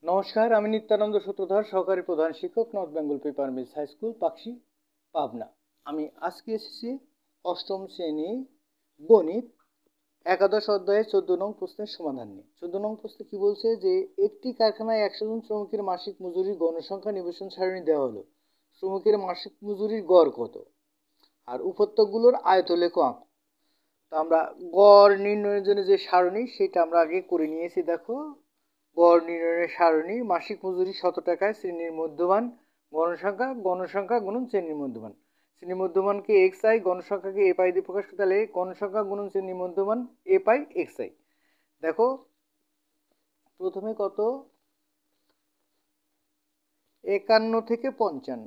নমস্কার, আমি নিত্যানন্দ সূত্রধর, সহকারী প্রধান শিক্ষক, North Bengal Paper Mills High School, Pakshi, Pabna. আমি আজকে এসেছি অষ্টম শ্রেণী গণিত একাদশ অধ্যায়ে 14 নং প্রশ্নের সমাধান নিয়ে। 14 নং প্রশ্নে কি বলছে যে একটি কারখানায় 100 জন শ্রমিকের মাসিক মজুরির গণসংখ্যা নিবেশন সারণী দেওয়া হলো। শ্রমিকের মাসিক মজুরির গড় কত আর উপত্যকাগুলোর আয়তলেখ আঁকো। তো আমরা গড় নির্ণয়ের জন্য যে সারণী সেটা আমরা আগে করে নিয়েছি। দেখো, গড় নির্ণয়ের সারণী: মাসিক মজুরি 100 টাকায়, শ্রেণীর মধ্যমান গণসংখ্যা গুণন শ্রেণীর মধ্যমান। শ্রেণীর মধ্যমানকে এক্স আই, গণসংখ্যাকে এ পাই দিয়ে প্রকাশ করতে হলে গণসংখ্যা গুণন শ্রেণীর মধ্যমান এ পাই এক্স আই। দেখো প্রথমে কত, 51 থেকে 55,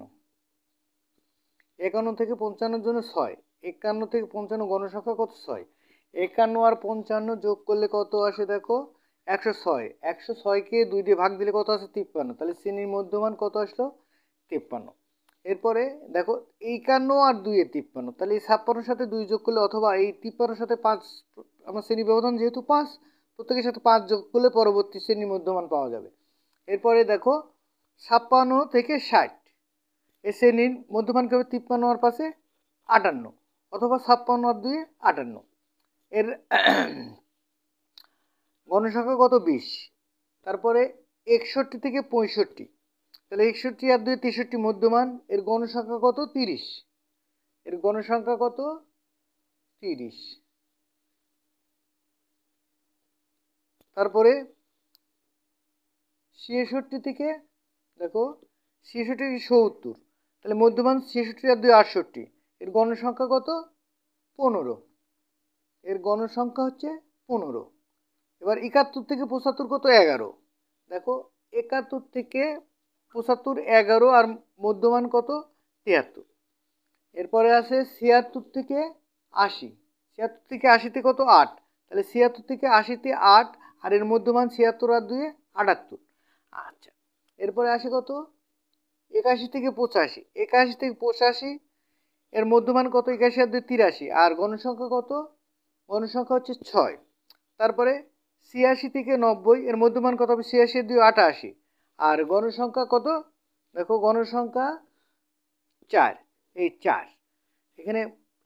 51 থেকে 55 জন্য 6, 51 থেকে 55 গণসংখ্যা কত? 6। 51 আর 55 যোগ করলে কত আসে? দেখো 106। 106কে 2 দিয়ে ভাগ দিলে কত আসে? 53। তাহলে শ্রেণীর মধ্যমান কত আসলো? 53। এরপরে দেখো 51 আর 2 এ 53, তাহলে এই 56-এর সাথে 2 যোগ করলে, অথবা এই 53-এর সাথে 5, আমার শ্রেণী ব্যবধান যেহেতু 5, প্রত্যেকের সাথে 5 যোগ করলে পরবর্তী শ্রেণীর মধ্যমান পাওয়া যাবে। এরপরে দেখো 56 থেকে 60, এই শ্রেণীর মধ্যমান কি হবে? 53 আর 5-এ 58, অথবা 56 আর 2-এ 58। এর গণসংখ্যা কত? 20। তারপরে 61 থেকে 65, তাহলে 61 আর 2-এ 63 মধ্যমান, এর গণসংখ্যা কত? 30। এর গণসংখ্যা কত? 30। তারপরে 66 থেকে, দেখো 66 থেকে 70, তাহলে মধ্যমান 66 আর 2 68, এর গণসংখ্যা কত? 15। এর গণসংখ্যা হচ্ছে 15। এবার 71 থেকে 75 কত? 11। দেখো 71 থেকে 75 11, আর মধ্যমান কত? 73। এরপরে আছে 76 থেকে 80, 76 থেকে 80-তে কত? 8, তাহলে 76 থেকে 80-তে 8, আর এর মধ্যমান 76 আর 2-এ 78। আচ্ছা, এরপরে আসে কত? 81 থেকে 85, 81 থেকে 85, এর মধ্যমান কত? 81 আর 2 83, আর গণসংখ্যা কত? গণসংখ্যা হচ্ছে 6। তারপরে 86 থেকে 90, এর মধ্যমান কত হবে? 86 আর 2 88, আর গণসংখ্যা কত? দেখো গণসংখ্যা 4, এই 4। এখানে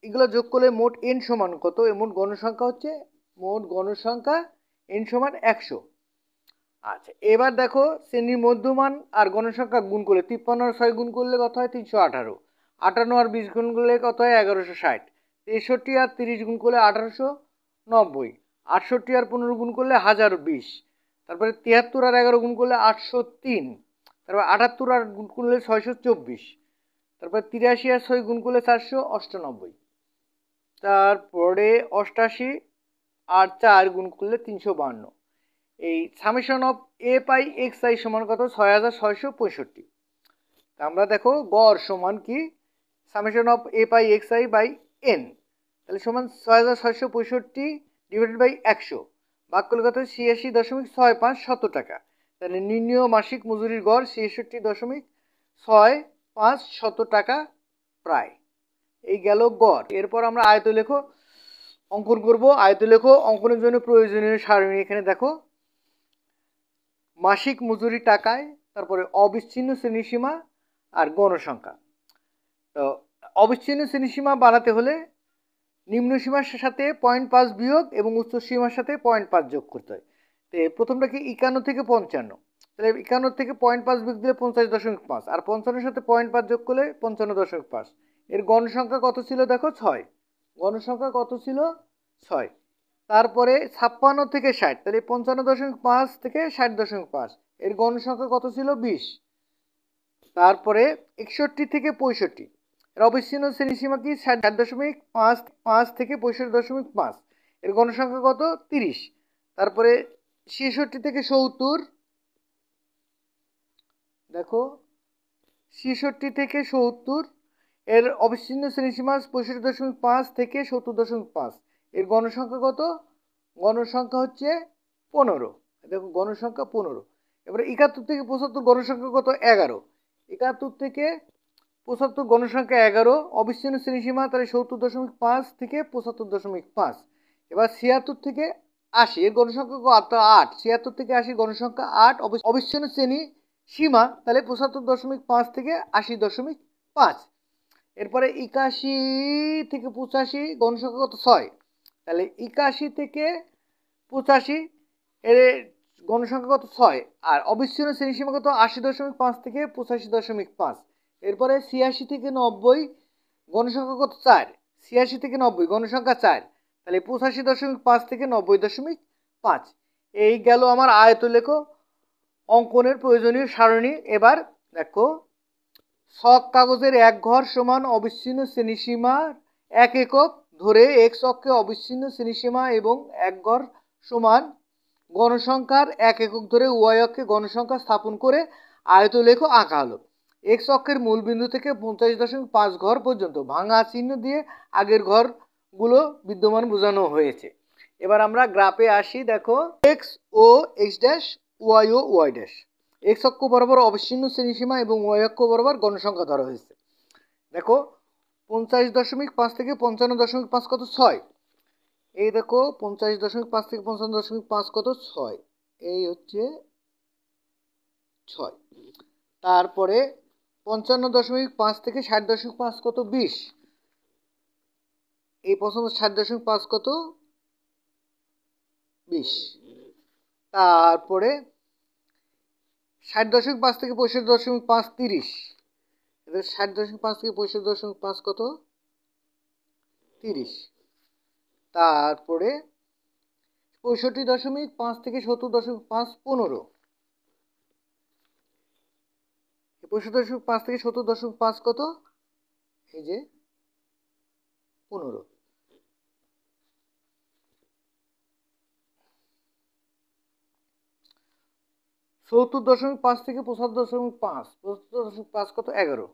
এগুলো যোগ করলে মোট এন সমান কত? মোট গণসংখ্যা হচ্ছে, মোট গণসংখ্যা এন সমান 100। আচ্ছা, এবার দেখো শ্রেণীর মধ্যমান আর গণসংখ্যা গুণ করলে, 53 আর 6 গুণ করলে কত হয়? 318। 58 আর 20 গুণ করলে কত হয়? 1160। 63 আর 30 গুণ করলে 1890। 68 আর 15 গুণ করলে 1020। তারপরে 73 আর 11 গুণ করলে 803। তারপর 78 আর গুণ করলে 624। তারপরে 83 আর 6 গুণ করলে 498। তারপরে 88 আর 4 গুণ করলে 352। এই summation of a pi x i সমান কত? 6665। আমরা দেখো গড় সমান কি? Summation of a pi x i by n, তাহলে সমান 6665 ডিভাইডেড বাই 100, ভাগ করলে কত? 86.65 টাকা। তাহলে নির্ণীয় মাসিক মজুরির গড় 66.65 টাকা প্রায়। এই গেল গড়। এরপর আমরা আয়তলেখ অঙ্কন করব। আয়তলেখ অঙ্কনের জন্য প্রয়োজনীয় সারণী এখানে দেখো: মাসিক মজুরি টাকায়, তারপরে অবিচ্ছিন্ন শ্রেণীসীমা আর গণসংখ্যা। তো অবিচ্ছিন্ন শ্রেণীসীমা বানাতে হলে নিম্ন সীমার সাথে 0.5 বিয়োগ এবং উচ্চ সীমার সাথে 0.5 যোগ করতে হয়। তো প্রথমটা কি? 51 থেকে 55, তাহলে 51 থেকে 0.5 বিয়োগ দিলে 50.5, আর 55-এর সাথে 0.5 যোগ করলে 55.5। এর গণসংখ্যা কত ছিল? দেখো 6। গণসংখ্যা কত ছিল? 6। তারপরে 56 থেকে 60, তাহলে 55.5 থেকে 60.5, এর গণসংখ্যা কত ছিল? 20। তারপরে 61 থেকে 65, এর অবিচ্ছিন্ন শ্রেণীসীমা কি? 60.5 থেকে 65.5, এর গণসংখ্যা কত? 30। তারপরে 66 থেকে 70, দেখো 66 থেকে 70, এর অবিচ্ছিন্ন শ্রেণীসীমা 65.5 থেকে 70.5, এর গণসংখ্যা কত? গণসংখ্যা হচ্ছে 15। দেখো গণসংখ্যা 15। এবারে 71 থেকে 75 গণসংখ্যা কত? 11। 71 থেকে 75 গণসংখ্যা 11, অবিচ্ছিন্ন শ্রেণীসীমা তাহলে 70.5 থেকে 75.5। এবার 76 থেকে 80 এর গণসংখ্যা কত 8, 76 থেকে 80 গণসংখ্যা 8, অবিচ্ছিন্ন শ্রেণী সীমা তাহলে 75.5 থেকে 80.5। এরপরে 81 থেকে 85 গণসংখ্যা কত 6, তাহলে 81 থেকে 85 এর গণসংখ্যা কত 6, আর অবিচ্ছিন্ন শ্রেণী সীমা কত 80.5 থেকে 85.5। এরপরে 86 থেকে 90 গণসংখ্যা কত 4, 86 থেকে 90 গণসংখ্যা 4, তাহলে 85.5 থেকে 90.5। এই গেল আমার আয়তলেখ অঙ্কনের প্রয়োজনীয় সারণী। এবার দেখো, ছক কাগজের এক ঘর সমান অবিচ্ছিন্ন শ্রেণীসীমার এক একক ধরে এক্স অক্ষে অবিচ্ছিন্ন শ্রেণীসীমা এবং এক ঘর সমান গণসংখ্যার এক একক ধরে ওয়াই অক্ষে গণসংখ্যা স্থাপন করে আয়তলেখ আঁকা হলো। এক্স অক্ষের মূল বিন্দু থেকে 50.5 ঘর পর্যন্ত ভাঙা চিহ্ন দিয়ে আগের ঘরগুলো বিদ্যমান বোঝানো হয়েছে। এবার আমরা গ্রাফে আসি। দেখো, এক্স ও এক্স ড্যাশ, ওয়াই ও ওয়াই ড্যাশ। এক্স অক্ষ বরাবর অবিচ্ছিন্ন শ্রেণীসীমা এবং ওয়াই অক্ষ বরাবর গণসংখ্যা ধরা হয়েছে। দেখো, 50.5 থেকে 55.5 কত 6, এই দেখো 50.5 থেকে 55.5 কত 6, এই হচ্ছে 6। তারপরে 55.5 থেকে 60.5 কত 20, এই 60.5 কত 20। তারপরে 60.5 থেকে 65.5 30, 60.5 থেকে 65.5 কত 30। তারপরে 65.5 থেকে 70.5 15, 65.5 থেকে 70.5 কত, এই যে 15। সত্তর 70.5 থেকে 75.5, 75.5 কত 11,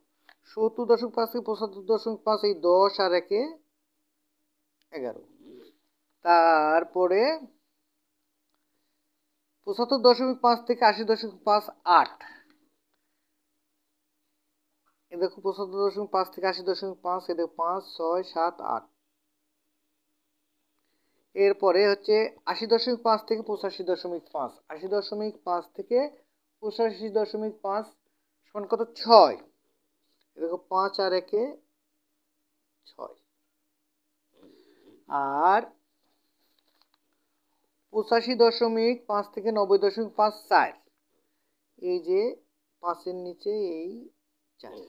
70.5 থেকে 75.5, এই 10 আর 1 11। তারপরে 75.5 থেকে 80.5 8, এই দেখো 75.5 থেকে 80.5, এই দেখো 5 6 7 8। এরপরে হচ্ছে 80.5 থেকে 85.5, 80.5 থেকে 85.5 সমান কত 6, দেখো 5 আর 1 6। আর 85.5 থেকে 90.5 4, এই যে 5-এর নিচে এই 4।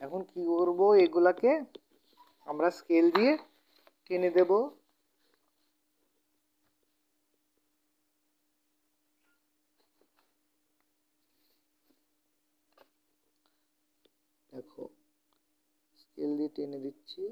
এখন কি করব, এগুলাকে আমরা স্কেল দিয়ে টেনে দেব। দেখো, স্কেল দিয়ে টেনে দিচ্ছি।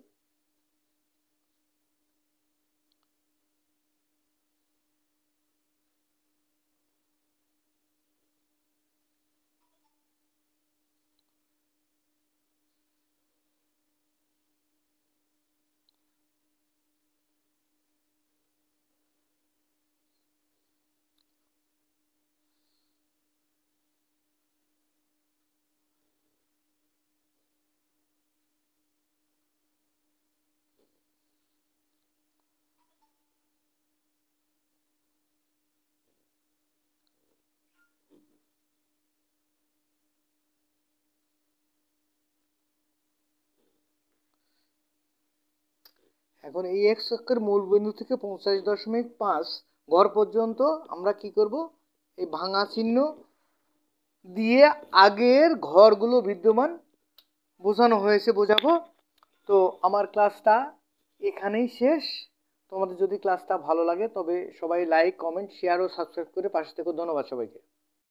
এখন এই এক্স অক্ষের মূল বিন্দু থেকে 50.5 ঘর পর্যন্ত আমরা কি করব, এই ভাঙা চিহ্ন দিয়ে আগের ঘরগুলো বিদ্যমান বোঝানো হয়েছে বোঝাবো। তো আমার ক্লাসটা এখানেই শেষ। তোমাদের যদি ক্লাসটা ভালো লাগে তবে সবাই লাইক কমেন্ট শেয়ার ও সাবস্ক্রাইব করে পাশে থেকো। ধন্যবাদ সবাইকে।